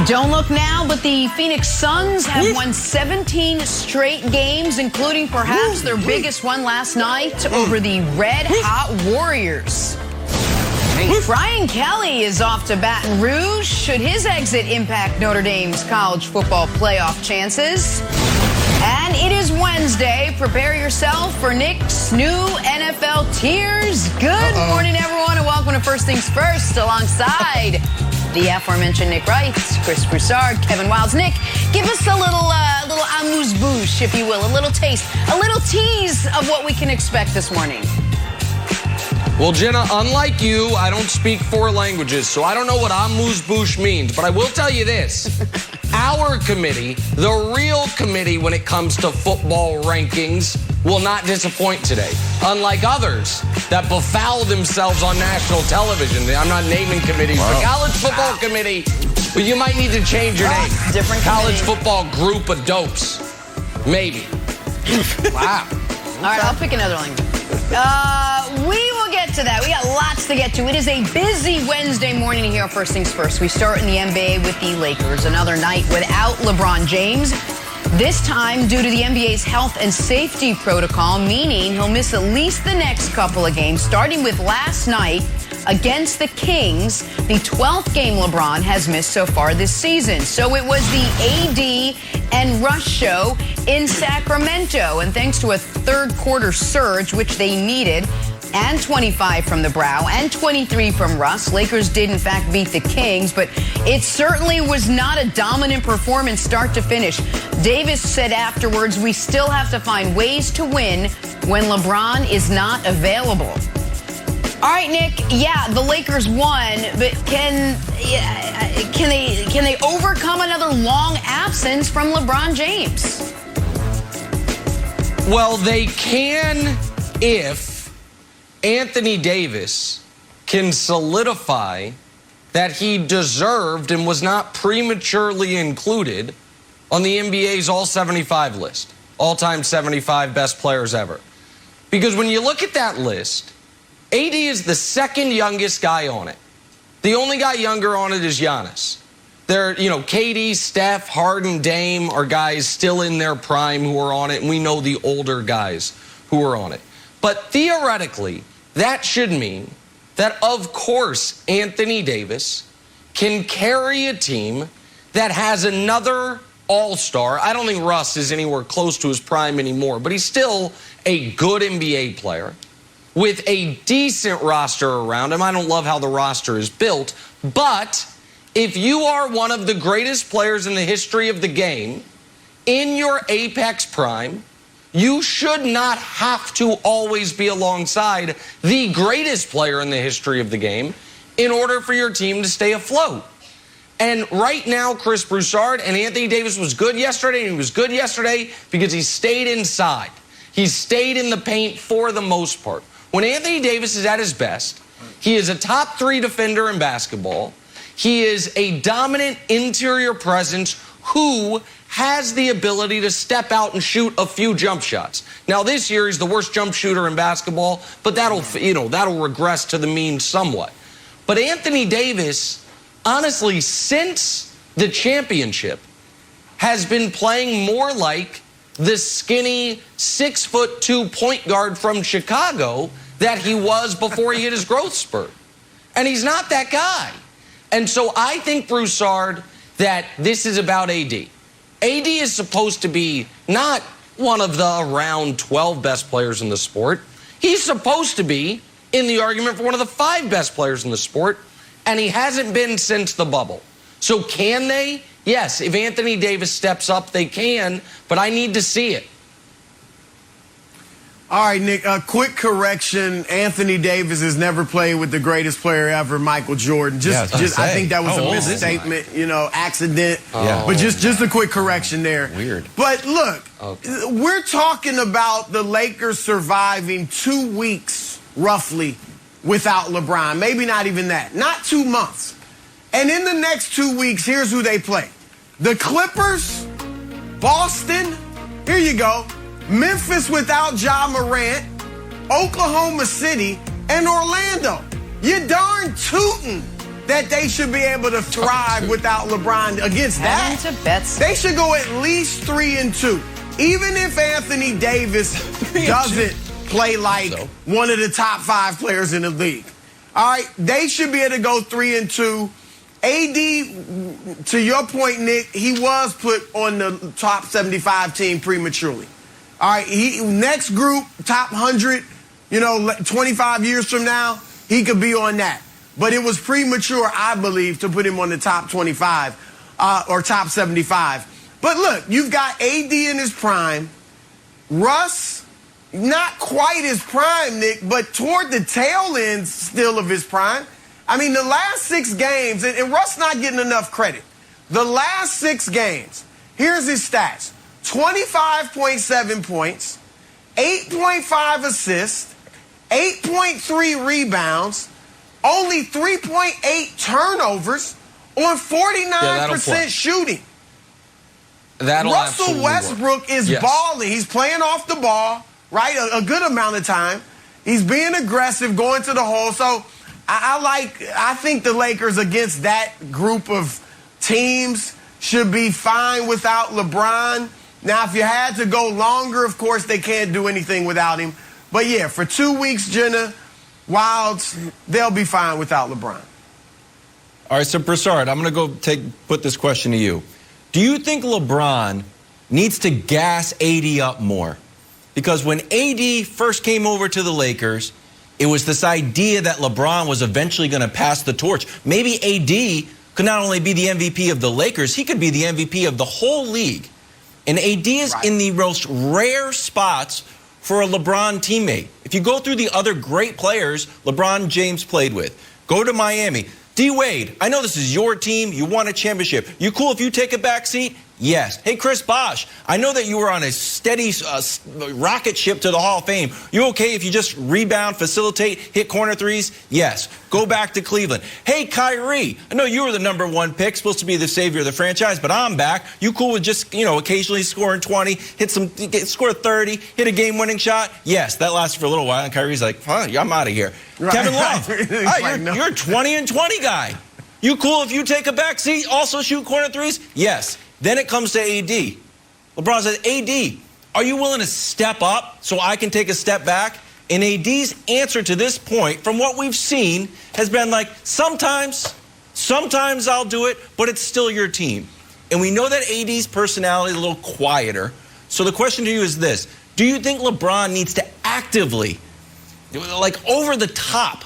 Don't look now, but the Phoenix Suns have won 17 straight games, including perhaps their biggest one last night over the red-hot Warriors. Brian Kelly is off to Baton Rouge. Should his exit impact Notre Dame's college football playoff chances? And it is Wednesday. Prepare yourself for Nick's new NFL Tears. Good morning, everyone, and welcome to First Things First alongside the aforementioned Nick Wright, Chris Broussard, Kevin Wilds. Nick, give us a little amuse-bouche, if you will, a little taste, a little tease of what we can expect this morning. Well, Jenna, unlike you, I don't speak 4 languages, so I don't know what amuse-bouche means, but I will tell you this. Our committee, the real committee when it comes to football rankings, will not disappoint today. Unlike others that befoul themselves on national television. I'm not naming committees. The College Football Committee, well, you might need to change your name. Different College committee. Football Group of Dopes. Maybe. Wow. All right, I'll pick another language. We will get to that. We got lots to get to. It is a busy Wednesday morning here on First Things First. We start in the NBA with the Lakers. Another night without LeBron James. This time due to the NBA's health and safety protocol, meaning he'll miss at least the next couple of games, starting with last night against the Kings, the 12th game LeBron has missed so far this season. So it was the AD and Russ show in Sacramento. And thanks to a third quarter surge, which they needed, and 25 from the Brow and 23 from Russ, Lakers did in fact beat the Kings, but it certainly was not a dominant performance start to finish. Davis said afterwards, we still have to find ways to win when LeBron is not available. All right, Nick, yeah, the Lakers won, but can they overcome another long absence from LeBron James? Well, they can if Anthony Davis can solidify that he deserved and was not prematurely included on the NBA's All-75 list, all-time 75 best players ever. Because when you look at that list, AD is the second youngest guy on it. The only guy younger on it is Giannis. KD, Steph, Harden, Dame are guys still in their prime who are on it, and we know the older guys who are on it. But theoretically, that should mean that, of course, Anthony Davis can carry a team that has another all-star. I don't think Russ is anywhere close to his prime anymore, but he's still a good NBA player with a decent roster around him. I don't love how the roster is built, but if you are one of the greatest players in the history of the game, in your apex prime, you should not have to always be alongside the greatest player in the history of the game in order for your team to stay afloat. And right now, Chris Broussard and Anthony Davis was good yesterday, and he was good yesterday because he stayed inside. He stayed in the paint for the most part. When Anthony Davis is at his best, he is a top 3 defender in basketball. He is a dominant interior presence who has the ability to step out and shoot a few jump shots. Now, this year, he's the worst jump shooter in basketball, but that'll regress to the mean somewhat. But Anthony Davis, honestly, since the championship, has been playing more like the skinny 6'2" point guard from Chicago that he was before he hit his growth spurt. And he's not that guy. And so I think, Broussard, that this is about AD. AD is supposed to be not one of the around 12 best players in the sport. He's supposed to be in the argument for one of the 5 best players in the sport, and he hasn't been since the bubble. So can they? Yes, if Anthony Davis steps up, they can, but I need to see it. All right, Nick, a quick correction. Anthony Davis has never played with the greatest player ever, Michael Jordan. I think that was a misstatement, accident. But just a quick correction there. Weird. But look, we're talking about the Lakers surviving 2 weeks, roughly, without LeBron. Maybe not even that. Not 2 months. And in the next 2 weeks, here's who they play. The Clippers, Boston, here you go. Memphis without Ja Morant, Oklahoma City, and Orlando. You darn tootin'. that they should be able to thrive without LeBron. Against that, they should go at least 3-2. Even if Anthony Davis doesn't play like one of the top 5 players in the league. All right, they should be able to go 3-2. AD, to your point, Nick, he was put on the top 75 team prematurely. All right, next group, top 100, 25 years from now, he could be on that. But it was premature, I believe, to put him on the top 25 or top 75. But look, you've got AD in his prime. Russ, not quite his prime, Nick, but toward the tail end still of his prime. I mean, the last 6 games, and Russ not getting enough credit. The last 6 games, here's his stats. 25.7 points, 8.5 assists, 8.3 rebounds, only 3.8 turnovers on 49% shooting. Russell Westbrook is balling. He's playing off the ball, right, a good amount of time. He's being aggressive, going to the hole. So I think the Lakers against that group of teams should be fine without LeBron. Now, if you had to go longer, of course, they can't do anything without him. But, yeah, for 2 weeks, Jenna, Wilds, they'll be fine without LeBron. All right, so, Broussard, I'm going to go put this question to you. Do you think LeBron needs to gas AD up more? Because when AD first came over to the Lakers, it was this idea that LeBron was eventually going to pass the torch. Maybe AD could not only be the MVP of the Lakers, he could be the MVP of the whole league. And AD is in the most rare spots for a LeBron teammate. If you go through the other great players LeBron James played with, go to Miami. D-Wade, I know this is your team. You won a championship. You cool if you take a back seat? Yes. Hey, Chris Bosh, I know that you were on a steady rocket ship to the Hall of Fame. You okay if you just rebound, facilitate, hit corner threes? Yes. Go back to Cleveland. Hey, Kyrie, I know you were the #1 pick, supposed to be the savior of the franchise, but I'm back. You cool with just, occasionally scoring 20, score 30, hit a game-winning shot? Yes, that lasted for a little while, and Kyrie's like, I'm out of here. Right. Kevin Love, you're a 20-20 guy. You cool if you take a back seat, also shoot corner threes? Yes. Then it comes to AD. LeBron says, AD, are you willing to step up so I can take a step back? And AD's answer to this point, from what we've seen, has been like, sometimes I'll do it, but it's still your team. And we know that AD's personality is a little quieter. So the question to you is this. Do you think LeBron needs to actively, like over the top,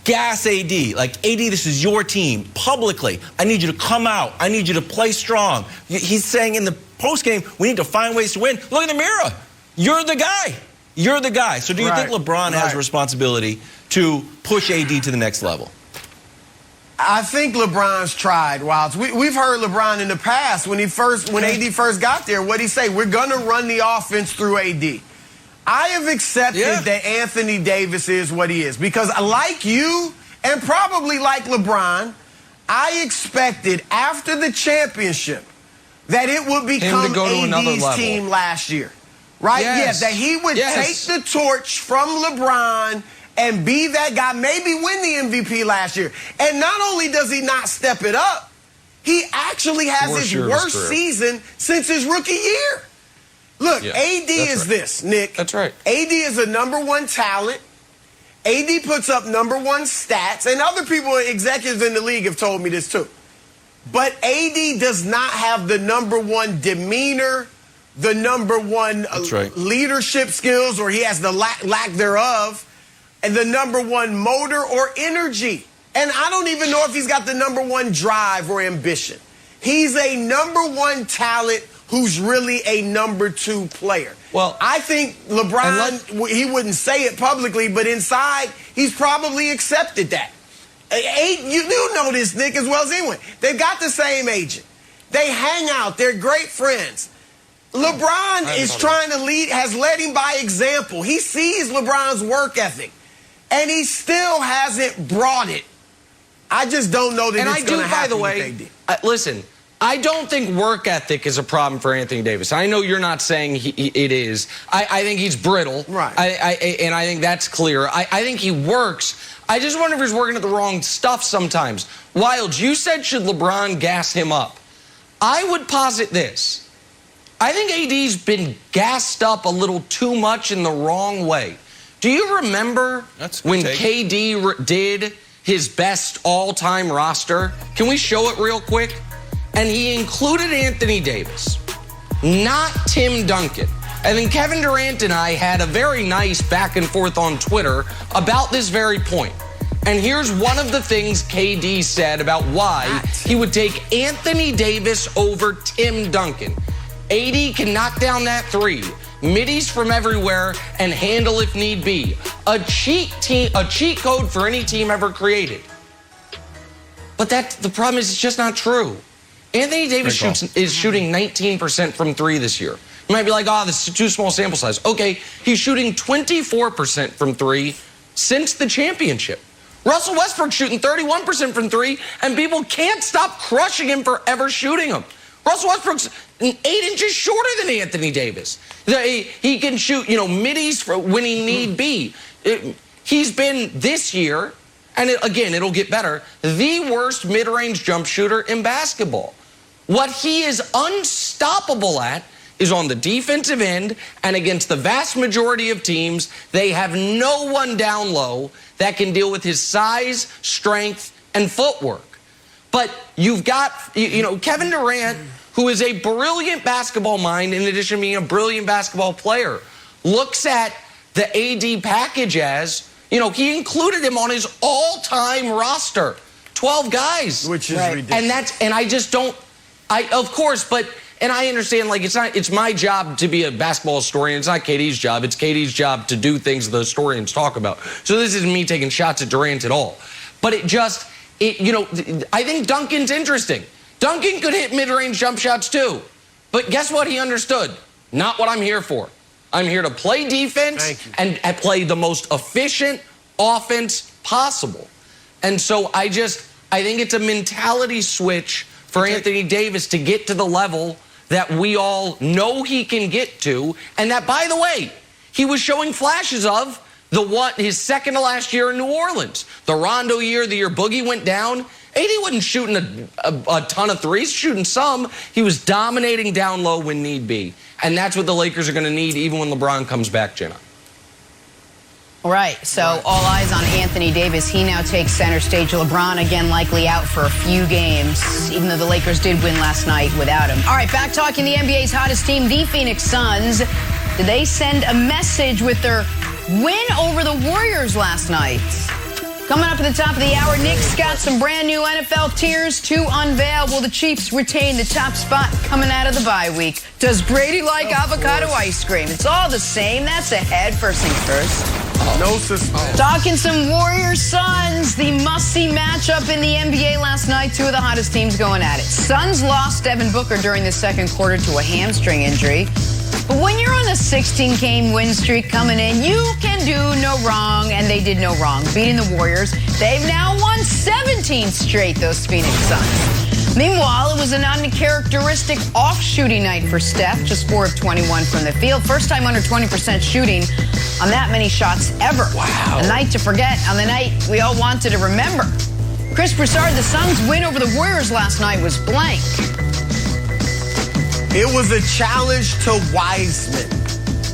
gas AD, like, AD, this is your team, publicly. I need you to come out. I need you to play strong. He's saying in the postgame, we need to find ways to win. Look in the mirror. You're the guy. You're the guy. So do you think LeBron has a responsibility to push AD to the next level? I think LeBron's tried, Wilds. We've heard LeBron in the past when AD first got there. What'd he say? We're going to run the offense through AD. I have accepted that Anthony Davis is what he is because, like you and probably like LeBron, I expected after the championship that it would become AD's team last year, right? Yes. That he would take the torch from LeBron and be that guy, maybe win the MVP last year. And not only does he not step it up, he actually has his worst season since his rookie year. Look, AD is this, Nick. That's right. AD is a #1 talent. AD puts up #1 stats. And other people, executives in the league, have told me this too. But AD does not have the #1 demeanor, the #1 leadership skills, or he has the lack thereof, and the #1 motor or energy. And I don't even know if he's got the #1 drive or ambition. He's a #1 talent who's really a #2 player. Well, I think LeBron, he wouldn't say it publicly, but inside, he's probably accepted that. You know this, Nick, as well as anyone. They've got the same agent. They hang out. They're great friends. LeBron is trying to lead, has led him by example. He sees LeBron's work ethic, and he still hasn't brought it. I just don't know that it's going to happen with AD. Listen, I don't think work ethic is a problem for Anthony Davis. I know you're not saying it is. I think he's brittle. Right. And I think that's clear. I think he works. I just wonder if he's working at the wrong stuff sometimes. Wilds, you said should LeBron gas him up? I would posit this. I think AD's been gassed up a little too much in the wrong way. Do you remember when KD did his best all-time roster? Can we show it real quick? And he included Anthony Davis, not Tim Duncan. And then Kevin Durant and I had a very nice back and forth on Twitter about this very point. And here's one of the things KD said about why he would take Anthony Davis over Tim Duncan. AD can knock down that three, middies from everywhere, and handle if need be. A cheat code for any team ever created. But the problem is it's just not true. Anthony Davis is shooting 19% from three this year. You might be like, oh, this is too small sample size. Okay, he's shooting 24% from three since the championship. Russell Westbrook's shooting 31% from three, and people can't stop crushing him for ever shooting him. Russell Westbrook's 8 inches shorter than Anthony Davis. He can shoot, middies for when he need be. He's been this year, and again, it'll get better, the worst mid-range jump shooter in basketball. What he is unstoppable at is on the defensive end, and against the vast majority of teams, they have no one down low that can deal with his size, strength, and footwork. But you've got, Kevin Durant, who is a brilliant basketball mind in addition to being a brilliant basketball player, looks at the AD package as, he included him on his all-time roster, 12 guys. Which is ridiculous. And I just don't, of course, but, and I understand, it's my job to be a basketball historian. It's not KD's job. It's KD's job to do things the historians talk about. So this isn't me taking shots at Durant at all. But I think Duncan's interesting. Duncan could hit mid-range jump shots too. But guess what he understood? Not what I'm here for. I'm here to play defense and play the most efficient offense possible. And so I think it's a mentality switch for Anthony Davis to get to the level that we all know he can get to. And that, by the way, he was showing flashes of his second to last year in New Orleans. The Rondo year, the year Boogie went down, AD wasn't shooting a ton of threes, shooting some. He was dominating down low when need be. And that's what the Lakers are going to need even when LeBron comes back, Jenna. All right, so all eyes on Anthony Davis. He now takes center stage. LeBron, again, likely out for a few games, even though the Lakers did win last night without him. All right, back talking the NBA's hottest team, the Phoenix Suns. Did they send a message with their win over the Warriors last night? Coming up at the top of the hour, Nick's got some brand new NFL tiers to unveil. Will the Chiefs retain the top spot coming out of the bye week? Does Brady like avocado ice cream? It's all the same. That's ahead. First things first. No suspense. Talking some Warriors Suns, the must-see matchup in the NBA last night. Two of the hottest teams going at it. Suns lost Devin Booker during the second quarter to a hamstring injury. But when you're on a 16-game win streak coming in, you can do no wrong, and they did no wrong, beating the Warriors. They've now won 17 straight, those Phoenix Suns. Meanwhile, it was an uncharacteristic off-shooting night for Steph, just 4 of 21 from the field. First time under 20% shooting on that many shots ever. Wow. A night to forget, on the night we all wanted to remember. Chris Broussard, the Suns' win over the Warriors last night was blank. It was a challenge to Wiseman.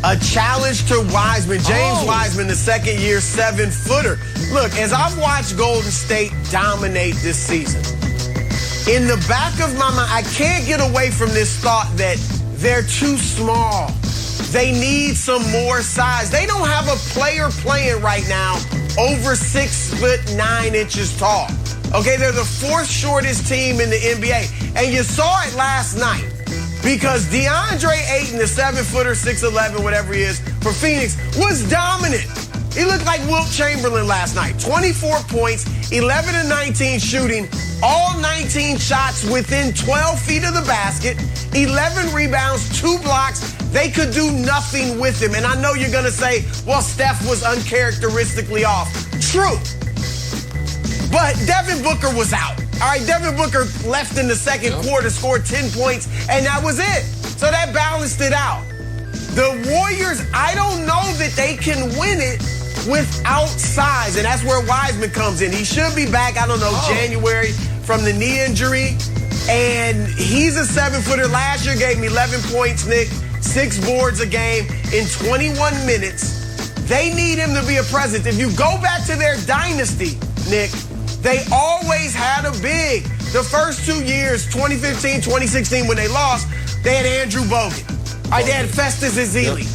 A challenge to Wiseman. James Wiseman, the second-year 7-footer. Look, as I've watched Golden State dominate this season, in the back of my mind, I can't get away from this thought that they're too small. They need some more size. They don't have a player playing right now over 6'9" tall. Okay, they're the fourth shortest team in the NBA. And you saw it last night. Because DeAndre Ayton, the 7-footer, 6'11", whatever he is, for Phoenix, was dominant. He looked like Wilt Chamberlain last night. 24 points, 11 of 19 shooting, all 19 shots within 12 feet of the basket, 11 rebounds, 2 blocks. They could do nothing with him. And I know you're going to say, well, Steph was uncharacteristically off. True. But Devin Booker was out. All right, Devin Booker left in the second quarter, scored 10 points, and that was it. So that balanced it out. The Warriors, I don't know that they can win it without size, and that's where Wiseman comes in. He should be back, I don't know, January from the knee injury, and he's a 7-footer. Last year gave me 11 points, Nick, 6 boards a game in 21 minutes. They need him to be a presence. If you go back to their dynasty, Nick, they always had a big. The first 2 years, 2015, 2016, when they lost, they had Andrew Bogut. All right, they had Festus Ezeli.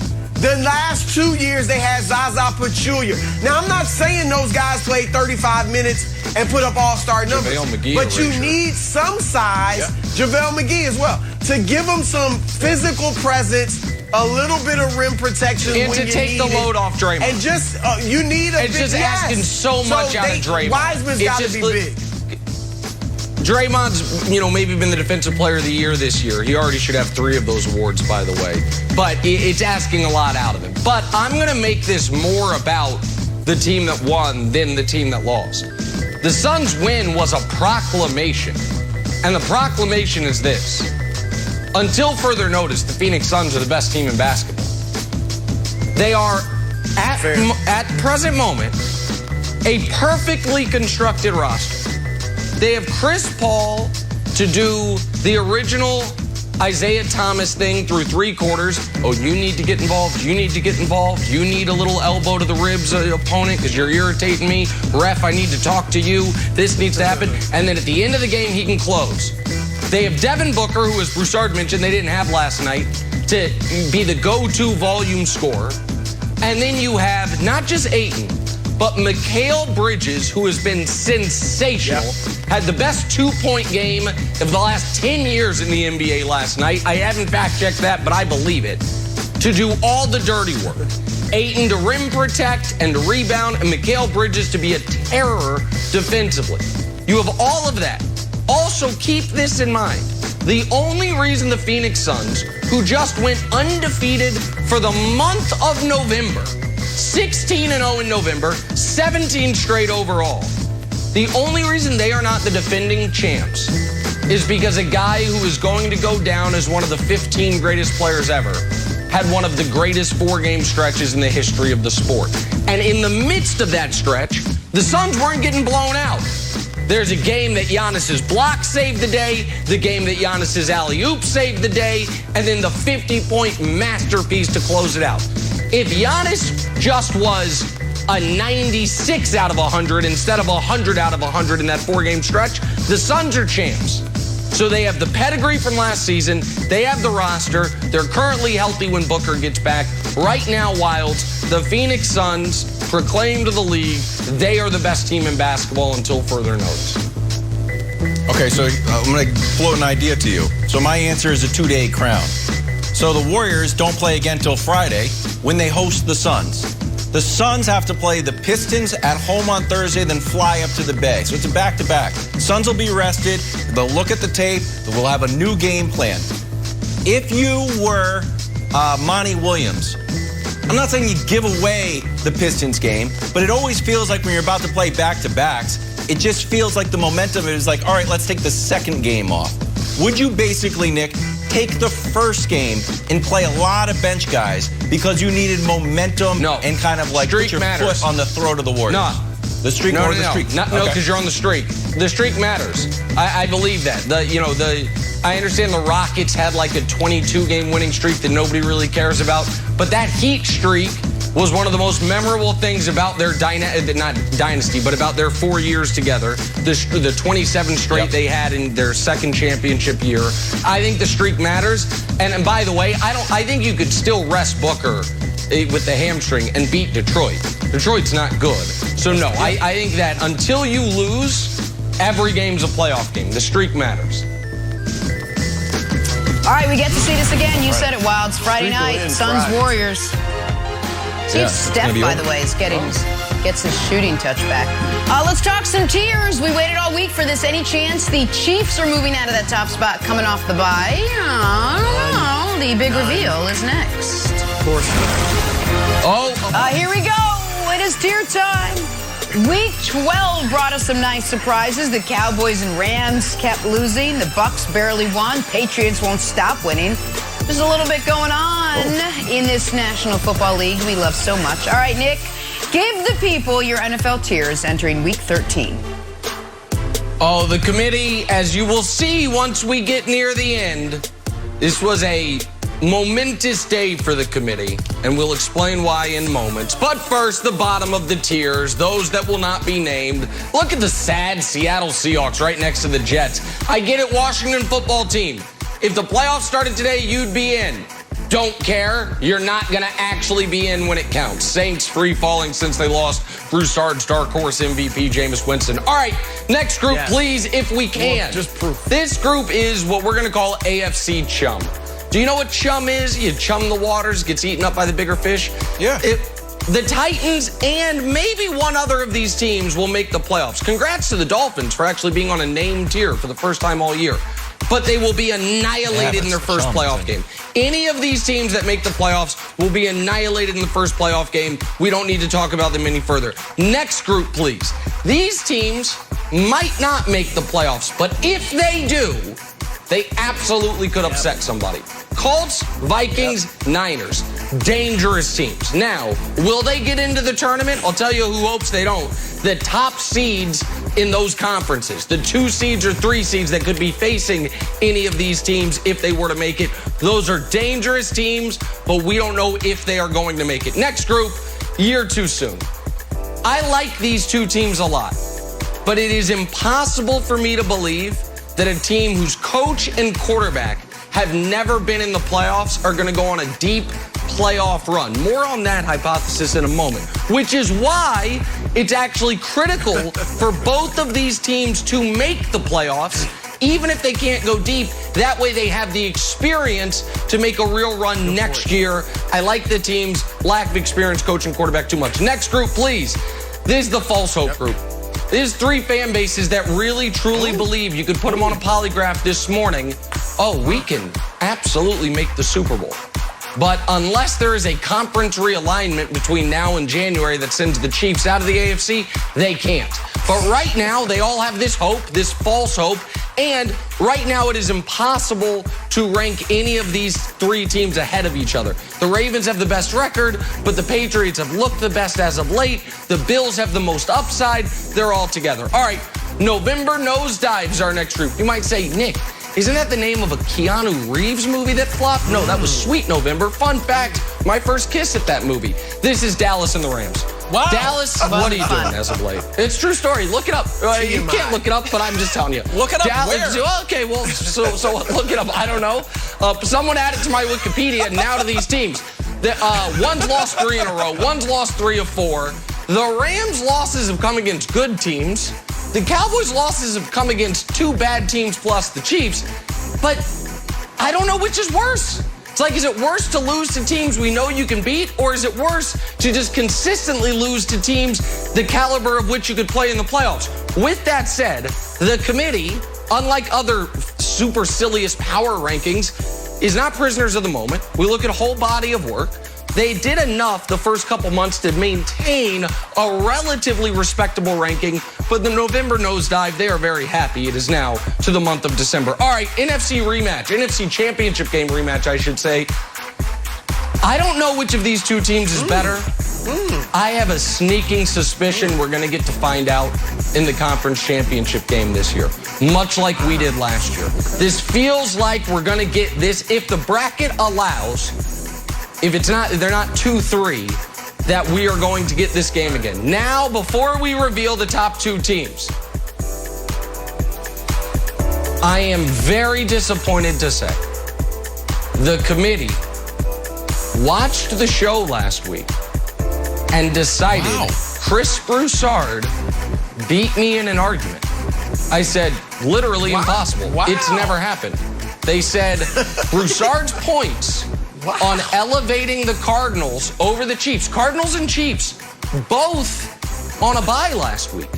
The last 2 years, they had Zaza Pachulia. Now, I'm not saying those guys played 35 minutes and put up all-star numbers. But you need some size, JaVale McGee as well, to give them some physical presence, a little bit of rim protection and to take the load off Draymond. And just, you need a big, just asking so much out of Draymond. Wiseman's got to be big. Draymond's, maybe been the Defensive Player of the Year this year. He already should have 3 of those awards, by the way. But it's asking a lot out of him. But I'm going to make this more about the team that won than the team that lost. The Suns' win was a proclamation. And the proclamation is this. Until further notice, the Phoenix Suns are the best team in basketball. They are, at present moment, a perfectly constructed roster. They have Chris Paul to do the original Isaiah Thomas thing through 3 quarters. Oh, you need to get involved. You need to get involved. You need a little elbow to the ribs of the opponent because you're irritating me. Ref, I need to talk to you. This needs to happen. And then at the end of the game, he can close. They have Devin Booker, who, as Broussard mentioned, they didn't have last night, to be the go-to volume scorer. And then you have not just Ayton, but Mikal Bridges, who has been sensational, had the best 2-point game of the last 10 years in the NBA last night. I haven't fact-checked that, but I believe it. To do all the dirty work. Ayton to rim protect and to rebound, and Mikal Bridges to be a terror defensively. You have all of that. Also, keep this in mind. The only reason the Phoenix Suns, who just went undefeated for the month of November, 16-0 in November, 17 straight overall. The only reason they are not the defending champs is because a guy who is going to go down as one of the 15 greatest players ever had one of the greatest 4-game stretches in the history of the sport. And in the midst of that stretch, the Suns weren't getting blown out. There's a game that Giannis's block saved the day, the game that Giannis's alley-oop saved the day, and then the 50-point masterpiece to close it out. If Giannis just was a 96 out of 100 instead of 100 out of 100 in that 4-game stretch, the Suns are champs. So they have the pedigree from last season. They have the roster. They're currently healthy when Booker gets back. Right now, Wilds, the Phoenix Suns proclaim to the league they are the best team in basketball until further notice. Okay, so I'm going to float an idea to you. So my answer is a 2-day crown. So the Warriors don't play again till Friday when they host the Suns. The Suns have to play the Pistons at home on Thursday, then fly up to the Bay. So it's a back-to-back. Suns will be rested. They'll look at the tape. We'll have a new game plan. If you were Monty Williams, I'm not saying you give away the Pistons game, but it always feels like when you're about to play back-to-backs, it just feels like the momentum is like, all right, let's take the second game off. Would you basically, Nick, take the first game and play a lot of bench guys because you needed momentum and kind of like put your foot on the throat of the Warriors? No. The streak or the streak? No, because you're on the streak. The streak matters. I believe that. I understand the Rockets had like a 22-game winning streak that nobody really cares about, but that Heat streak was one of the most memorable things about their not dynasty, but about their 4 years together. The 27 straight they had in their second championship year. I think the streak matters. And by the way, I think you could still rest Booker with the hamstring and beat Detroit. Detroit's not good. So no, I think that until you lose, every game's a playoff game. The streak matters. All right, we get to see this again. You said it, Wilds. Friday night, Suns Warriors. See if Steph, by the way, gets his shooting touch back. Let's talk some tiers. We waited all week for this. Any chance the Chiefs are moving out of that top spot coming off the bye? I don't know. The big reveal is next. Of course. Here we go. It is tier time. Week 12 brought us some nice surprises. The Cowboys and Rams kept losing. The Bucks barely won. Patriots won't stop winning. There's a little bit going on in this National Football League we love so much. All right, Nick, give the people your NFL tiers entering Week 13. Oh, the committee, as you will see once we get near the end, this was a momentous day for the committee, and we'll explain why in moments. But first, the bottom of the tiers, those that will not be named. Look at the sad Seattle Seahawks right next to the Jets. I get it, Washington football team. If the playoffs started today, you'd be in. Don't care. You're not going to actually be in when it counts. Saints free falling since they lost Broussard's dark horse MVP, Jameis Winston. All right, next group, please, if we can. Well, just proof. This group is what we're going to call AFC chum. Do you know what chum is? You chum the waters, gets eaten up by the bigger fish. Yeah. The Titans and maybe one other of these teams will make the playoffs. Congrats to the Dolphins for actually being on a named tier for the first time all year. But they will be annihilated in their first playoff game. Any of these teams that make the playoffs will be annihilated in the first playoff game. We don't need to talk about them any further. Next group, please. These teams might not make the playoffs, but if they do, they absolutely could upset somebody. Colts, Vikings, Niners. Dangerous teams. Now, will they get into the tournament? I'll tell you who hopes they don't. The top seeds in those conferences. The 2 seeds or 3 seeds that could be facing any of these teams if they were to make it. Those are dangerous teams, but we don't know if they are going to make it. Next group, year too soon. I like these 2 teams a lot, but it is impossible for me to believe that a team whose coach and quarterback have never been in the playoffs are going to go on a deep playoff run. More on that hypothesis in a moment, which is why it's actually critical for both of these teams to make the playoffs, even if they can't go deep. That way they have the experience to make a real run next year. I like the team's lack of experience coaching quarterback too much. Next group, please. This is the false hope group. There's 3 fan bases that really, truly believe you could put them on a polygraph this morning. Oh, we can absolutely make the Super Bowl. But unless there is a conference realignment between now and January that sends the Chiefs out of the AFC, they can't. But right now, they all have this hope, this false hope. And right now, it is impossible to rank any of these 3 teams ahead of each other. The Ravens have the best record, but the Patriots have looked the best as of late. The Bills have the most upside. They're all together. All right, November Nosedives, our next group. You might say, Nick, isn't that the name of a Keanu Reeves movie that flopped? No, that was Sweet November. Fun fact, my first kiss at that movie. This is Dallas and the Rams. Wow. Dallas, what are you doing as of late? It's true story. Look it up. You can't look it up, but I'm just telling you. Look it up Dallas, where? Okay, well, so look it up. I don't know. Someone added to my Wikipedia, now to these teams. One's lost 3 in a row. One's lost 3 of 4. The Rams' losses have come against good teams. The Cowboys' losses have come against 2 bad teams plus the Chiefs. But I don't know which is worse. It's like, is it worse to lose to teams we know you can beat, or is it worse to just consistently lose to teams the caliber of which you could play in the playoffs? With that said, the committee, unlike other supercilious power rankings, is not prisoners of the moment. We look at a whole body of work. They did enough the first couple months to maintain a relatively respectable ranking, but the November nosedive, they are very happy. It is now to the month of December. All right, NFC rematch, NFC championship game rematch, I should say. I don't know which of these 2 teams is better. I have a sneaking suspicion we're going to get to find out in the conference championship game this year, much like we did last year. This feels like we're going to get this, if the bracket allows, if it's not, they're not 2-3, that we are going to get this game again. Now, before we reveal the top 2 teams, I am very disappointed to say the committee watched the show last week and decided Chris Broussard beat me in an argument. I said, literally impossible. It's never happened. They said Broussard's points on elevating the Cardinals over the Chiefs. Cardinals and Chiefs, both on a bye last week.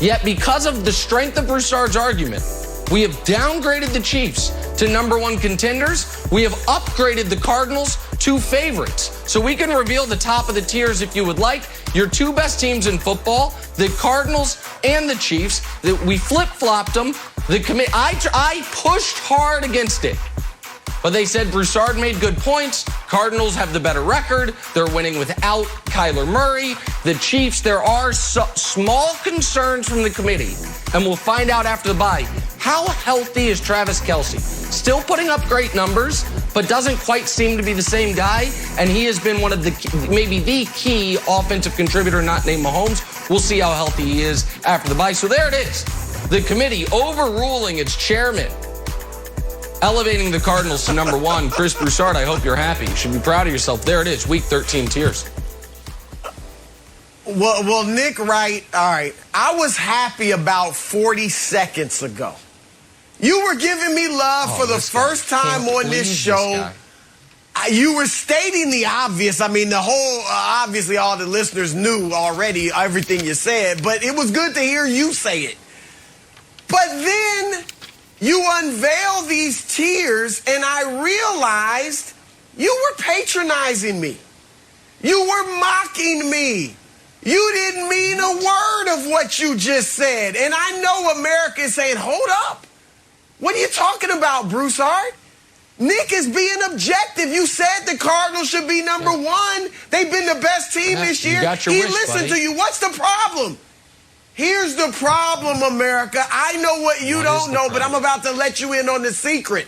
Yet because of the strength of Broussard's argument, we have downgraded the Chiefs to #1 contenders. We have upgraded the Cardinals to favorites. So we can reveal the top of the tiers if you would like. Your two best teams in football, the Cardinals and the Chiefs, we flip-flopped them. I pushed hard against it. But they said Broussard made good points. Cardinals have the better record. They're winning without Kyler Murray. The Chiefs, there are small concerns from the committee. And we'll find out after the bye. How healthy is Travis Kelce? Still putting up great numbers, but doesn't quite seem to be the same guy. And he has been one of maybe the key offensive contributor, not named Mahomes. We'll see how healthy he is after the bye. So there it is. The committee overruling its chairman, elevating the Cardinals to number 1. Chris Broussard, I hope you're happy. You should be proud of yourself. There it is, week 13 tears. Well, Nick Wright, all right, I was happy about 40 seconds ago. You were giving me love for the first time on this show. You were stating the obvious. I mean, obviously all the listeners knew already everything you said, but it was good to hear you say it. But then you unveiled these tears, and I realized you were patronizing me. You were mocking me. You didn't mean a word of what you just said. And I know America is saying, hold up. What are you talking about, Broussard? Nick is being objective. You said the Cardinals should be number 1. They've been the best team this year. He listened to you. What's the problem? Here's the problem, America. I know what you don't know, but I'm about to let you in on the secret.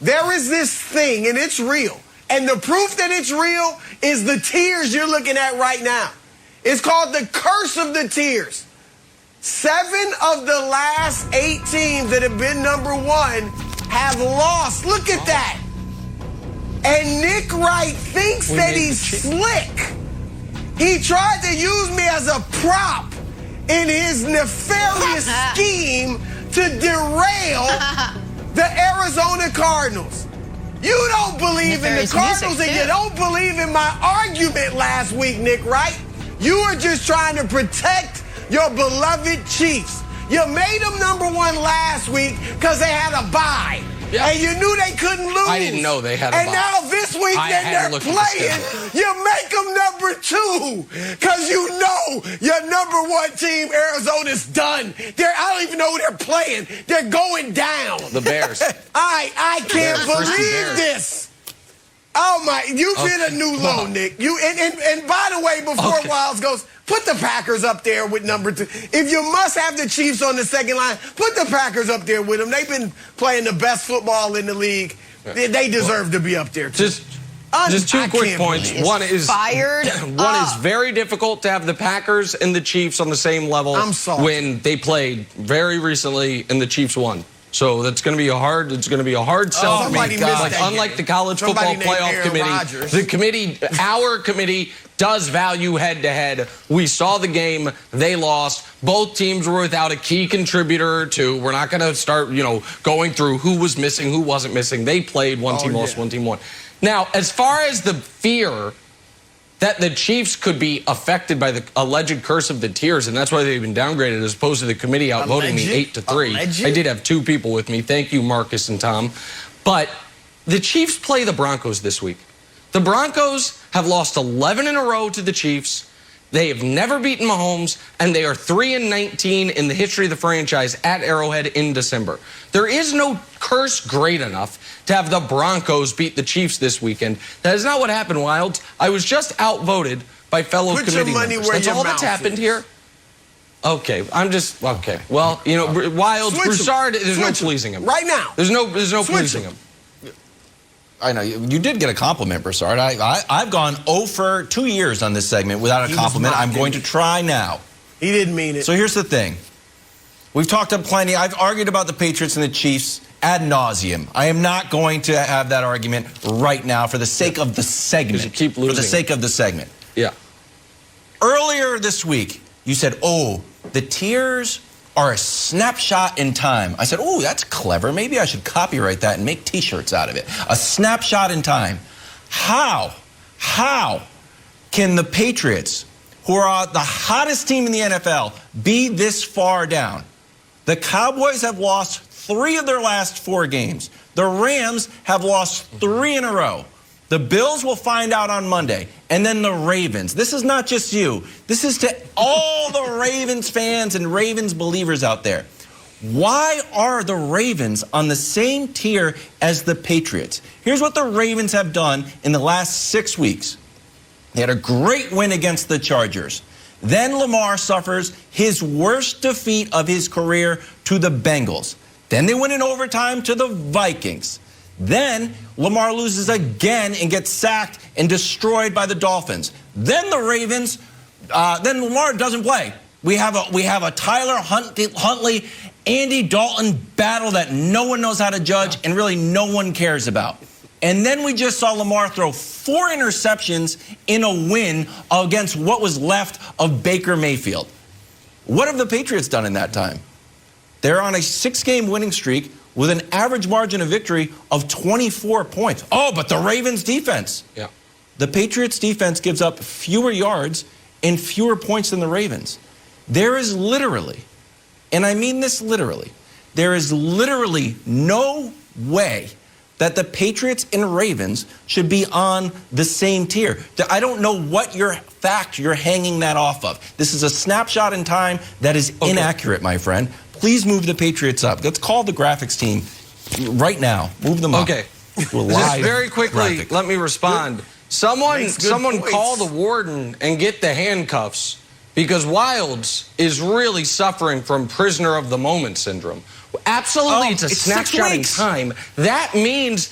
There is this thing, and it's real. And the proof that it's real is the tears you're looking at right now. It's called the curse of the tears. 7 of the last 8 teams that have been number 1 have lost. Look at that. And Nick Wright thinks that he's slick. He tried to use me as a prop in his nefarious scheme to derail the Arizona Cardinals. You don't believe in the Cardinals, and you don't believe in my argument last week, Nick Wright. You are just trying to protect your beloved Chiefs. You made them number 1 last week because they had a bye. Yeah. And you knew they couldn't lose. I didn't know they had a bye. And now this week they're playing, you make them number 2 because you know your number 1 team, Arizona's done. I don't even know who they're playing. They're going down. The Bears. I can't believe this. Oh, my. You've hit a new low, Nick. And by the way, before Wiles goes, put the Packers up there with number 2. If you must have the Chiefs on the second line, put the Packers up there with them. They've been playing the best football in the league. They deserve to be up there, too. Just 2 quick points. One is very difficult to have the Packers and the Chiefs on the same level when they played very recently and the Chiefs won. So that's going to be a hard. It's going to be a hard sell for me. Unlike the college football playoff committee, our committee does value head-to-head. We saw the game. They lost. Both teams were without a key contributor or 2. We're not going to start, going through who was missing, who wasn't missing. They played. One team lost, one team won. Now, as far as the fear that the Chiefs could be affected by the alleged curse of the tears, and that's why they've been downgraded as opposed to the committee outvoting me 8-3. I did have 2 people with me. Thank you, Marcus and Tom. But the Chiefs play the Broncos this week. The Broncos have lost 11 in a row to the Chiefs. They have never beaten Mahomes, and they are 3-19 in the history of the franchise at Arrowhead in December. There is no curse great enough to have the Broncos beat the Chiefs this weekend. That is not what happened, Wilds. I was just outvoted by fellow committee members. That's all that's happened here. Okay, okay. Well, Wilds, Broussard, there's no pleasing him. Right now. There's no pleasing him. I know you did get a compliment, Broussard. I've gone 0 for 2 years on this segment without a compliment. I'm going to try now. He didn't mean it. So here's the thing. We've talked up plenty. I've argued about the Patriots and the Chiefs ad nauseum. I am not going to have that argument right now for the sake of the segment. You keep losing. For the sake of the segment. Yeah. Earlier this week, you said, the tears are a snapshot in time. I said, that's clever. Maybe I should copyright that and make T-shirts out of it. A snapshot in time. How can the Patriots, who are the hottest team in the NFL, be this far down? The Cowboys have lost 3 of their last 4 games. The Rams have lost 3 in a row. The Bills will find out on Monday. And then the Ravens. This is not just you. This is to all the Ravens fans and Ravens believers out there. Why are the Ravens on the same tier as the Patriots? Here's what the Ravens have done in the last 6 weeks. They had a great win against the Chargers. Then Lamar suffers his worst defeat of his career to the Bengals. Then they win in overtime to the Vikings. Then Lamar loses again and gets sacked and destroyed by the Dolphins. Then the Ravens, then Lamar doesn't play. We have a Tyler Huntley, Andy Dalton battle that no one knows how to judge and really no one cares about. And then we just saw Lamar throw 4 interceptions in a win against what was left of Baker Mayfield. What have the Patriots done in that time? They're on a 6-game winning streak with an average margin of victory of 24 points. Oh, but the Ravens defense. Yeah. The Patriots defense gives up fewer yards and fewer points than the Ravens. There is literally, and I mean this literally, there is literally no way that the Patriots and Ravens should be on the same tier. I don't know what fact you're hanging that off of. This is a snapshot in time that is inaccurate, my friend. Please move the Patriots up. Let's call the graphics team right now. Move them up. Okay. Just very quickly, graphic. let me respond. Someone points. call the warden and get the handcuffs because Wilds is really suffering from prisoner of the moment syndrome. Absolutely, it's a snapshot in time. That means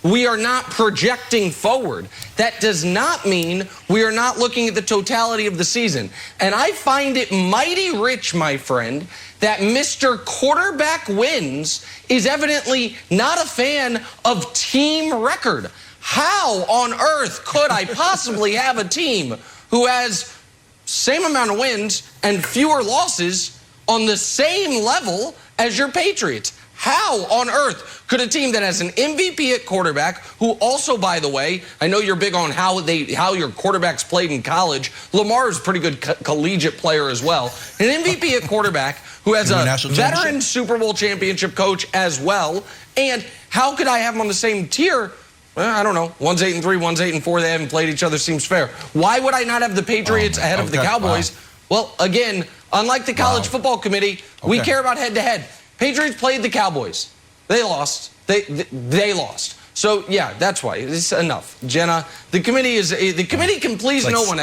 we are not projecting forward. That does not mean we are not looking at the totality of the season. And I find it mighty rich, my friend, that Mr. Quarterback Wins is evidently not a fan of team record. How on earth could I possibly have a team who has same amount of wins and fewer losses on the same level as your Patriots? How on earth could a team that has an MVP at quarterback, who also, by the way, I know you're big on how your quarterbacks played in college. Lamar is a pretty good collegiate player as well. An MVP at quarterback who has a veteran Super Bowl championship coach as well. And how could I have them on the same tier? Well, I don't know. One's 8-3, one's 8-4. They haven't played each other. Seems fair. Why would I not have the Patriots ahead of the Cowboys? Wow. Well, again, unlike the College Football Committee, we care about head-to-head. Patriots played the Cowboys. They lost. They lost. So, yeah, that's why. It's enough. Jenna, the committee can please no one.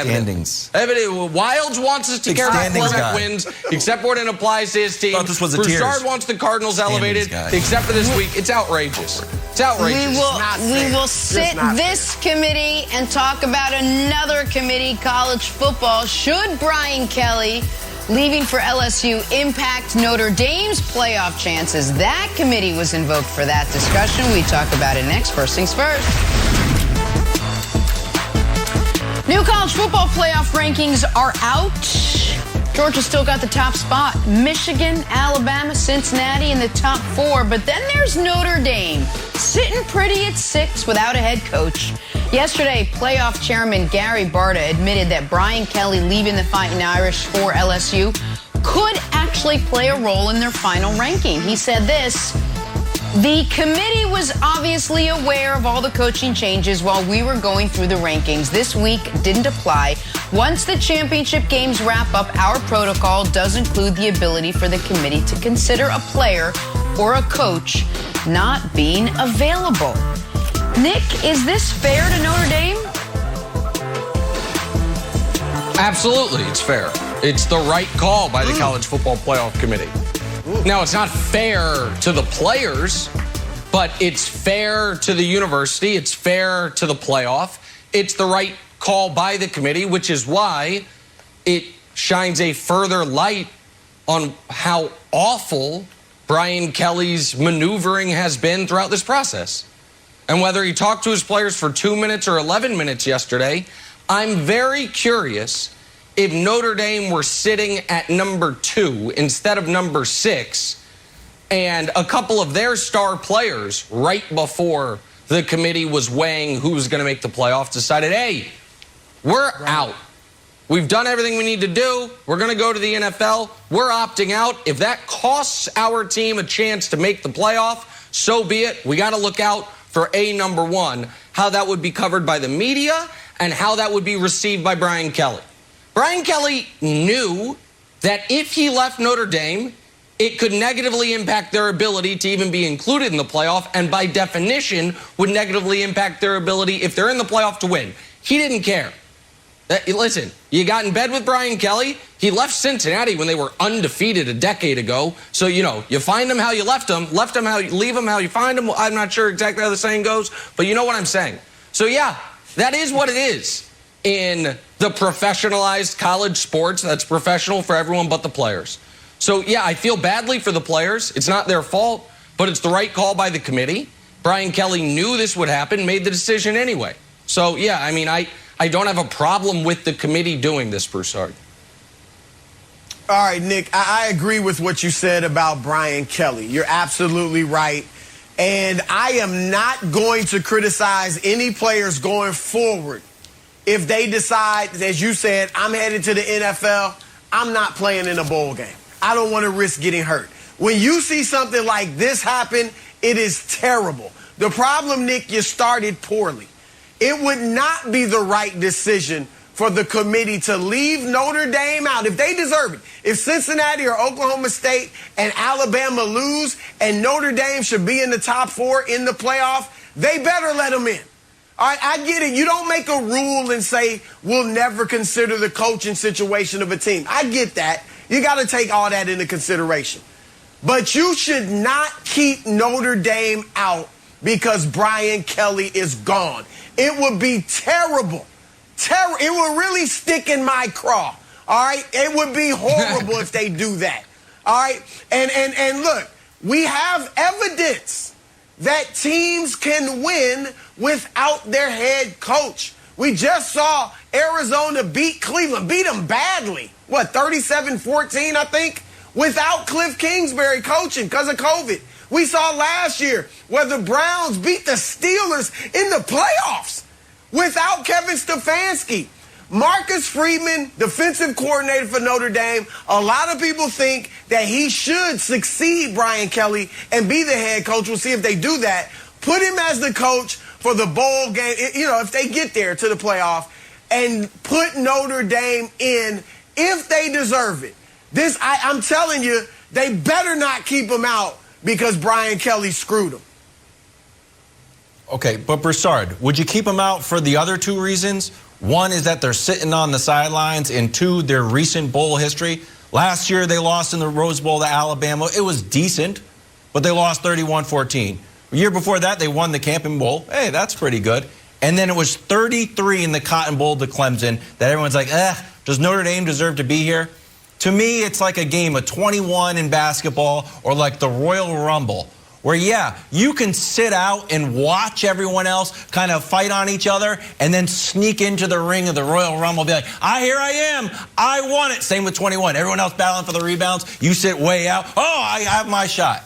Wilds wants us to care about quarterback wins, except when it applies to his team. Broussard wants the Cardinals elevated, except for this week. It's outrageous. It's outrageous. We will sit this committee and talk about another committee, college football. Should Brian Kelly leaving for LSU impact Notre Dame's playoff chances? That committee was invoked for that discussion. We talk about it next. First things first. New college football playoff rankings are out. Georgia still got the top spot. Michigan, Alabama, Cincinnati in the top 4. But then there's Notre Dame, sitting pretty at 6 without a head coach. Yesterday, playoff chairman Gary Barta admitted that Brian Kelly leaving the Fighting Irish for LSU could actually play a role in their final ranking. He said this: "The committee was obviously aware of all the coaching changes while we were going through the rankings. This week didn't apply. Once the championship games wrap up, our protocol does include the ability for the committee to consider a player or a coach not being available." Nick, is this fair to Notre Dame? Absolutely, it's fair. It's the right call by the College Football Playoff Committee. Now, it's not fair to the players, but it's fair to the university. It's fair to the playoff. It's the right call by the committee, which is why it shines a further light on how awful Brian Kelly's maneuvering has been throughout this process. And whether he talked to his players for 2 minutes or 11 minutes yesterday, I'm very curious if Notre Dame were sitting at number 2 instead of number 6, and a couple of their star players right before the committee was weighing who was going to make the playoff decided, hey, we're out. We've done everything we need to do. We're going to go to the NFL. We're opting out. If that costs our team a chance to make the playoff, so be it. We got to look out for a number 1. how that would be covered by the media and how that would be received by Brian Kelly. Brian Kelly knew that if he left Notre Dame, it could negatively impact their ability to even be included in the playoff, and by definition would negatively impact their ability, if they're in the playoff, to win. He didn't care. Listen, you got in bed with Brian Kelly. He left Cincinnati when they were undefeated a decade ago. So, you find them how you left them how you leave them how you find them. I'm not sure exactly how the saying goes, but you know what I'm saying. So, yeah, that is what it is in the professionalized college sports. That's professional for everyone but the players. So, yeah, I feel badly for the players. It's not their fault, but it's the right call by the committee. Brian Kelly knew this would happen, made the decision anyway. So, yeah, I mean, I don't have a problem with the committee doing this, Broussard. All right, Nick, I agree with what you said about Brian Kelly. You're absolutely right. And I am not going to criticize any players going forward if they decide, as you said, I'm headed to the NFL, I'm not playing in a bowl game. I don't want to risk getting hurt. When you see something like this happen, it is terrible. The problem, Nick, you started poorly. It would not be the right decision for the committee to leave Notre Dame out if they deserve it. If Cincinnati or Oklahoma State and Alabama lose and Notre Dame should be in the top 4 in the playoff, they better let them in. All right, I get it. You don't make a rule and say we'll never consider the coaching situation of a team. I get that. You got to take all that into consideration. But you should not keep Notre Dame out because Brian Kelly is gone. It would be terrible. It would really stick in my craw. All right? It would be horrible if they do that. All right? And look, we have evidence that teams can win without their head coach. We just saw Arizona beat Cleveland, beat them badly. What, 37-14, I think? Without Cliff Kingsbury coaching because of COVID. We saw last year where the Browns beat the Steelers in the playoffs without Kevin Stefanski. Marcus Freeman, defensive coordinator for Notre Dame, a lot of people think that he should succeed Brian Kelly and be the head coach. We'll see if they do that. Put him as the coach for the bowl game, if they get there to the playoff, and put Notre Dame in if they deserve it. I'm telling you, they better not keep him out because Brian Kelly screwed him. Okay, but Broussard, would you keep them out for the other two reasons? One is that they're sitting on the sidelines, and two, their recent bowl history. Last year, they lost in the Rose Bowl to Alabama. It was decent, but they lost 31-14. The year before that, they won the Camping Bowl. Hey, that's pretty good. And then it was 33 in the Cotton Bowl to Clemson that everyone's like, does Notre Dame deserve to be here? To me, it's like a game of 21 in basketball or like the Royal Rumble, where, yeah, you can sit out and watch everyone else kind of fight on each other and then sneak into the ring of the Royal Rumble, be like, here I am, I won it. Same with 21. Everyone else battling for the rebounds. You sit way out. Oh, I have my shot.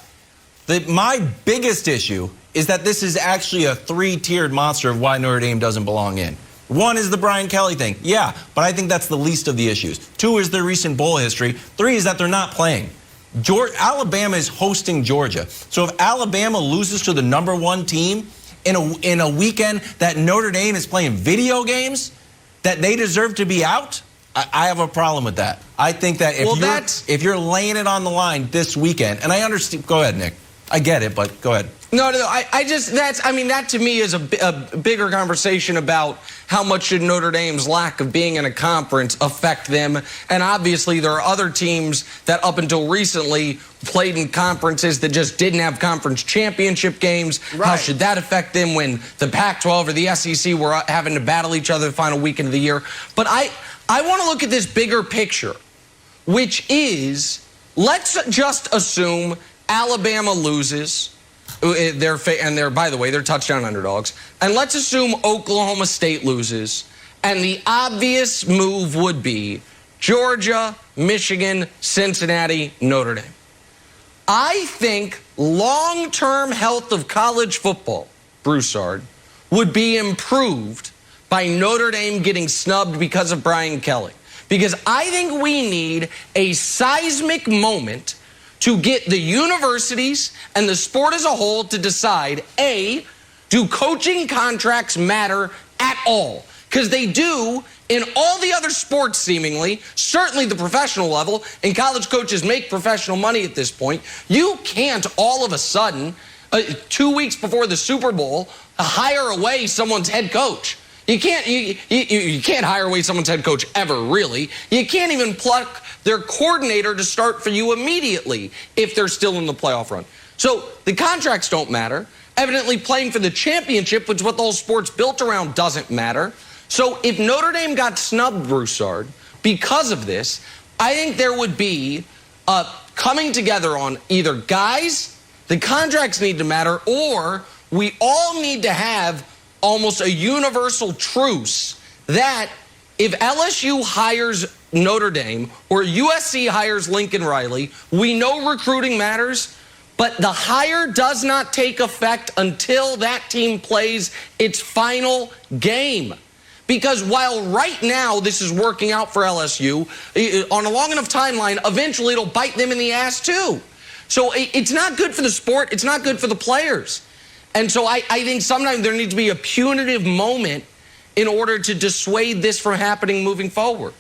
My biggest issue is that this is actually a three-tiered monster of why Notre Dame doesn't belong in. One is the Brian Kelly thing. Yeah, but I think that's the least of the issues. Two is their recent bowl history. Three is that they're not playing. Alabama is hosting Georgia. So if Alabama loses to the number 1 team in a weekend that Notre Dame is playing video games, that they deserve to be out, I have a problem with that. I think that if you're laying it on the line this weekend, and I understand, go ahead, Nick. I get it, but go ahead. No. That to me is a bigger conversation about how much should Notre Dame's lack of being in a conference affect them. And obviously there are other teams that up until recently played in conferences that just didn't have conference championship games. Right. How should that affect them when the Pac-12 or the SEC were having to battle each other the final weekend of the year? But I want to look at this bigger picture, which is, let's just assume Alabama loses. By the way, they're touchdown underdogs. And let's assume Oklahoma State loses. And the obvious move would be Georgia, Michigan, Cincinnati, Notre Dame. I think long-term health of college football, Broussard, would be improved by Notre Dame getting snubbed because of Brian Kelly. Because I think we need a seismic moment to get the universities and the sport as a whole to decide, A, Do coaching contracts matter at all? Because they do in all the other sports, seemingly, certainly the professional level, and college coaches make professional money at this point. You can't all of a sudden, 2 weeks before the Super Bowl, hire away someone's head coach. You can't hire away someone's head coach ever, really. You can't even pluck their coordinator to start for you immediately if they're still in the playoff run. So the contracts don't matter. Evidently, playing for the championship, which is what the whole sport's built around, doesn't matter. So if Notre Dame got snubbed, Broussard, because of this, I think there would be a coming together on either, guys, the contracts need to matter, or we all need to have almost a universal truce that if LSU hires Notre Dame or USC hires Lincoln Riley, we know recruiting matters, but the hire does not take effect until that team plays its final game. Because while right now this is working out for LSU, on a long enough timeline, eventually it'll bite them in the ass too. So it's not good for the sport. It's not good for the players. And so I think sometimes there needs to be a punitive moment in order to dissuade this from happening moving forward.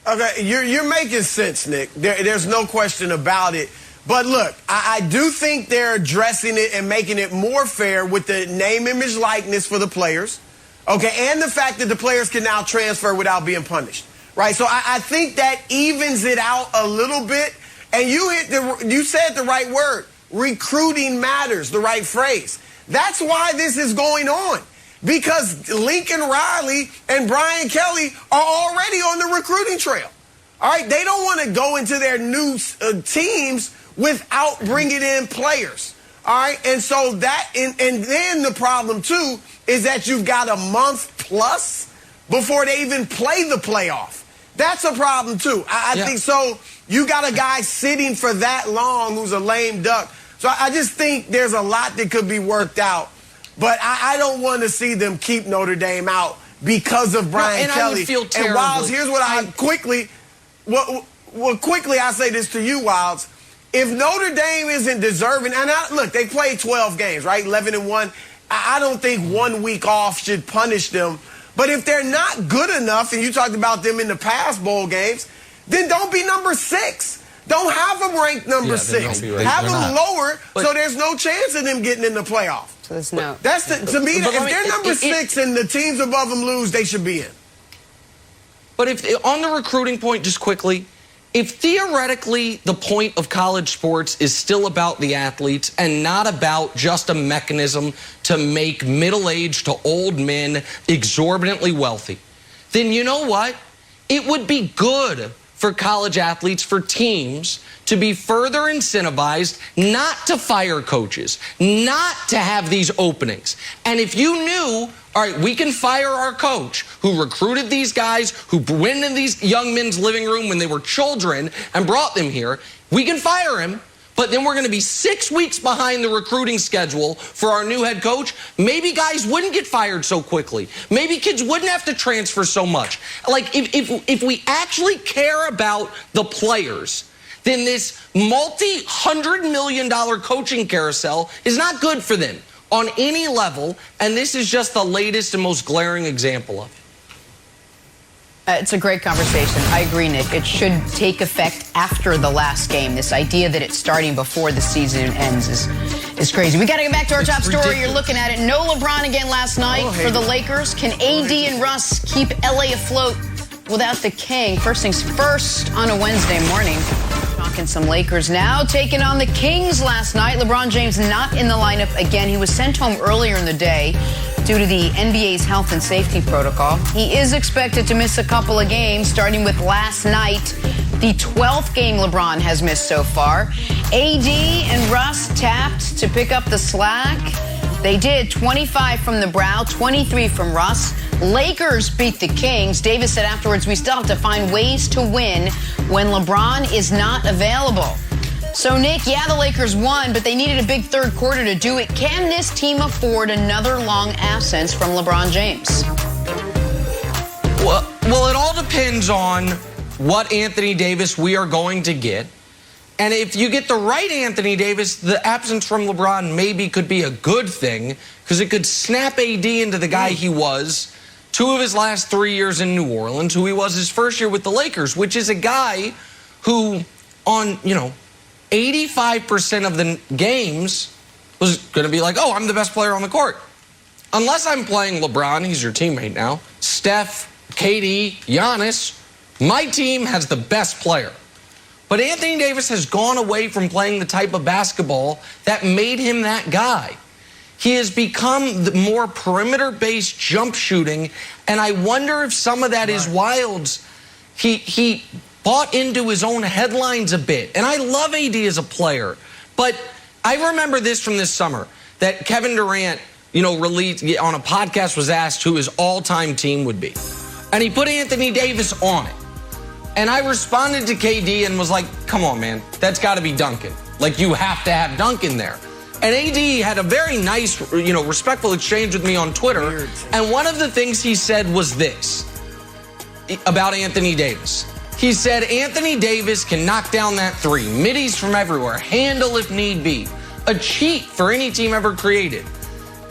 Okay, you're making sense, Nick. There's no question about it. But look, I do think they're addressing it and making it more fair with the name, image, likeness for the players. Okay, and the fact that the players can now transfer without being punished. Right? So I think that evens it out a little bit. And you said the right word. Recruiting matters, the right phrase. That's why this is going on. Because Lincoln Riley and Brian Kelly are already on the recruiting trail. All right? They don't want to go into their new teams without bringing in players. All right? And so that, and then the problem, too, is that you've got a month plus before they even play the playoff. That's a problem, too. I think so. You got a guy sitting for that long who's a lame duck. So I just think there's a lot that could be worked out. But I don't want to see them keep Notre Dame out because of Brian Kelly. I would feel terrible. And Wilds, here's what I say this to you, Wilds. If Notre Dame isn't deserving, and look, they played 12 games, right? 11-1. I don't think 1 week off should punish them. But if they're not good enough, and you talked about them in the past bowl games, then don't be number 6. Don't have them ranked number 6. Have them lower so there's no chance of them getting in the playoff. So there's no. That's to me, if they're number 6 and the teams above them lose, they should be in. But if on the recruiting point, just quickly, if theoretically the point of college sports is still about the athletes and not about just a mechanism to make middle-aged to old men exorbitantly wealthy, then you know what? It would be good for college athletes, for teams, to be further incentivized not to fire coaches, not to have these openings. And if you knew, all right, we can fire our coach who recruited these guys, who went in these young men's living room when they were children and brought them here, we can fire him, but then we're going to be 6 weeks behind the recruiting schedule for our new head coach. Maybe guys wouldn't get fired so quickly. Maybe kids wouldn't have to transfer so much. Like, if we actually care about the players, then this multi-$100 million coaching carousel is not good for them on any level, and this is just the latest and most glaring example of it. It's a great conversation. I agree, Nick. It should take effect after the last game. This idea that it's starting before the season ends is crazy. We got to get back to our top story. Ridiculous. You're looking at it. No LeBron again last night for the Lakers. Can AD and Russ keep LA afloat without the King? First things first on a Wednesday morning. Talking some Lakers now, taking on the Kings last night. LeBron James not in the lineup again. He was sent home earlier in the day due to the NBA's health and safety protocol. He is expected to miss a couple of games, starting with last night, the 12th game LeBron has missed so far. AD and Russ tapped to pick up the slack. They did. 25 from the Brow, 23 from Russ. Lakers beat the Kings. Davis said afterwards, we still have to find ways to win when LeBron is not available. So, Nick, yeah, the Lakers won, but they needed a big third quarter to do it. Can this team afford another long absence from LeBron James? Well, it all depends on what Anthony Davis we are going to get. And if you get the right Anthony Davis, the absence from LeBron maybe could be a good thing because it could snap AD into the guy he was 2 of his last 3 years in New Orleans, who he was his first year with the Lakers, which is a guy who on, 85% of the games was going to be like, oh, I'm the best player on the court. Unless I'm playing LeBron, he's your teammate now, Steph, KD, Giannis, my team has the best player. But Anthony Davis has gone away from playing the type of basketball that made him that guy. He has become the more perimeter-based jump shooting, and I wonder if some of that is Wild's. He bought into his own headlines a bit, and I love AD as a player, but I remember this from this summer, that Kevin Durant, released on a podcast, was asked who his all-time team would be, and he put Anthony Davis on it. And I responded to KD and was like, come on, man, that's got to be Duncan. Like, you have to have Duncan there. And AD had a very nice, respectful exchange with me on Twitter. And one of the things he said was this about Anthony Davis. He said, Anthony Davis can knock down that three, middies from everywhere, handle if need be. A cheat for any team ever created.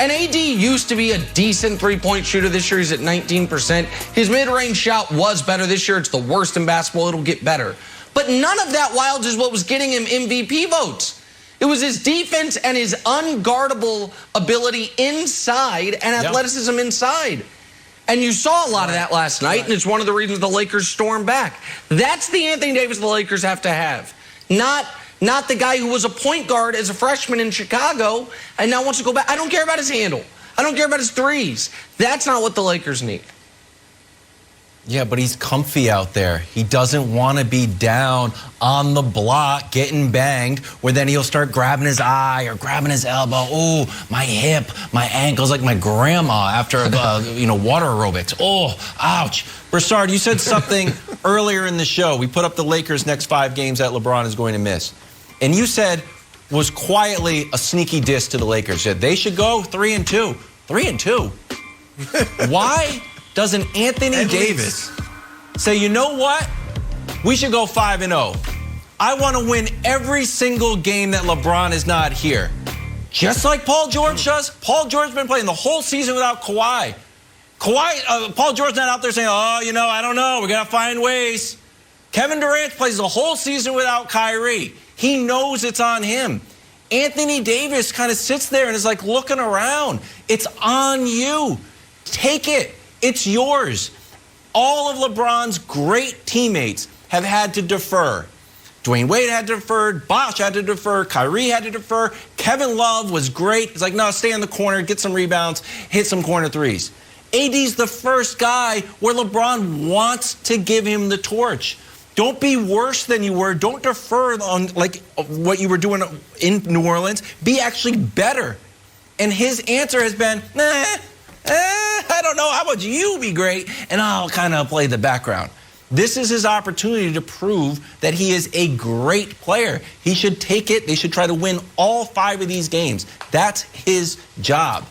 And AD used to be a decent three-point shooter. This year he's at 19%. His mid-range shot was better. This year it's the worst in basketball. It'll get better. But none of that, Wild, is what was getting him MVP votes. It was his defense and his unguardable ability inside and athleticism inside. And you saw a lot of that last night, and it's one of the reasons the Lakers stormed back. That's the Anthony Davis the Lakers have to have. Not the guy who was a point guard as a freshman in Chicago and now wants to go back. I don't care about his handle. I don't care about his threes. That's not what the Lakers need. Yeah, but he's comfy out there. He doesn't want to be down on the block getting banged where then he'll start grabbing his eye or grabbing his elbow. Oh, my hip, my ankles, like my grandma after, water aerobics. Oh, ouch. Broussard, you said something earlier in the show. We put up the Lakers' next 5 games that LeBron is going to miss. And you said was quietly a sneaky diss to the Lakers. You said they should go 3-2. 3-2. Why doesn't Anthony Davis say, you know what? We should go 5-0. I want to win every single game that LeBron is not here. Just like Paul George does. Paul George's been playing the whole season without Kawhi. Paul George's not out there saying, I don't know. We got to find ways. Kevin Durant plays the whole season without Kyrie. He knows it's on him. Anthony Davis kind of sits there and is like looking around. It's on you. Take it. It's yours. All of LeBron's great teammates have had to defer. Dwayne Wade had to defer. Bosh had to defer. Kyrie had to defer. Kevin Love was great. He's like, no, stay in the corner, get some rebounds, hit some corner threes. AD's the first guy where LeBron wants to give him the torch. Don't be worse than you were. Don't defer on like what you were doing in New Orleans. Be actually better. And his answer has been, I don't know. How about you be great? And I'll kind of play the background. This is his opportunity to prove that he is a great player. He should take it. They should try to win all 5 of these games. That's his job.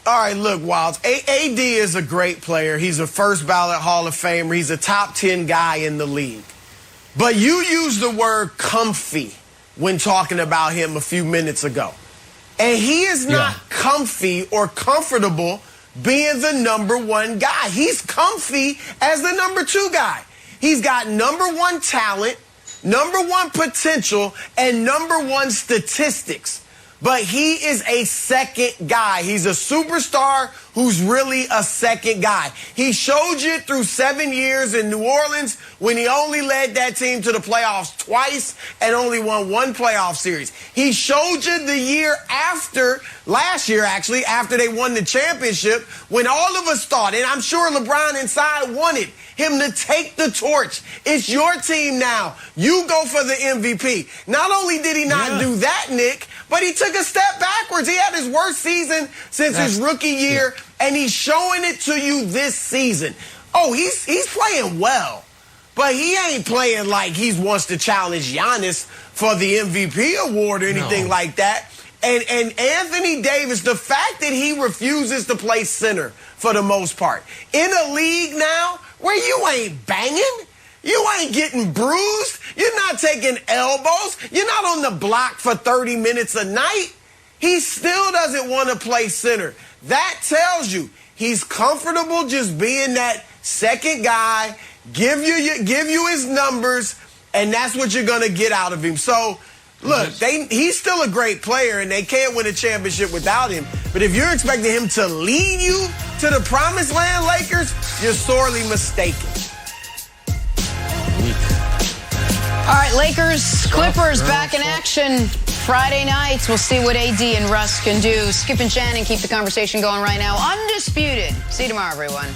All right, look, Wilds. AD is a great player. He's a first ballot Hall of Famer. He's a top 10 guy in the league. But you used the word comfy when talking about him a few minutes ago. And he is not comfy or comfortable being the number 1 guy. He's comfy as the number 2 guy. He's got number 1 talent, number 1 potential, and number 1 statistics. But he is a second guy. He's a superstar who's really a second guy. He showed you through 7 years in New Orleans when he only led that team to the playoffs twice and only won 1 playoff series. He showed you the year after, last year actually, after they won the championship, when all of us thought, and I'm sure LeBron inside wanted him to take the torch. It's your team now. You go for the MVP. Not only did he not do that, Nick, but he took a step backwards. He had his worst season since his rookie year, and he's showing it to you this season. Oh, he's playing well, but he ain't playing like he wants to challenge Giannis for the MVP award or anything like that. And Anthony Davis, the fact that he refuses to play center for the most part, in a league now where you ain't banging, You ain't getting bruised. You're not taking elbows. You're not on the block for 30 minutes a night. He still doesn't want to play center. That tells you he's comfortable just being that second guy, give you his numbers, and that's what you're going to get out of him. So, look, he's still a great player, and they can't win a championship without him. But if you're expecting him to lead you to the promised land, Lakers, you're sorely mistaken. All right, Lakers, Clippers back in action Friday nights. We'll see what AD and Russ can do. Skip and Shannon keep the conversation going right now. Undisputed. See you tomorrow, everyone.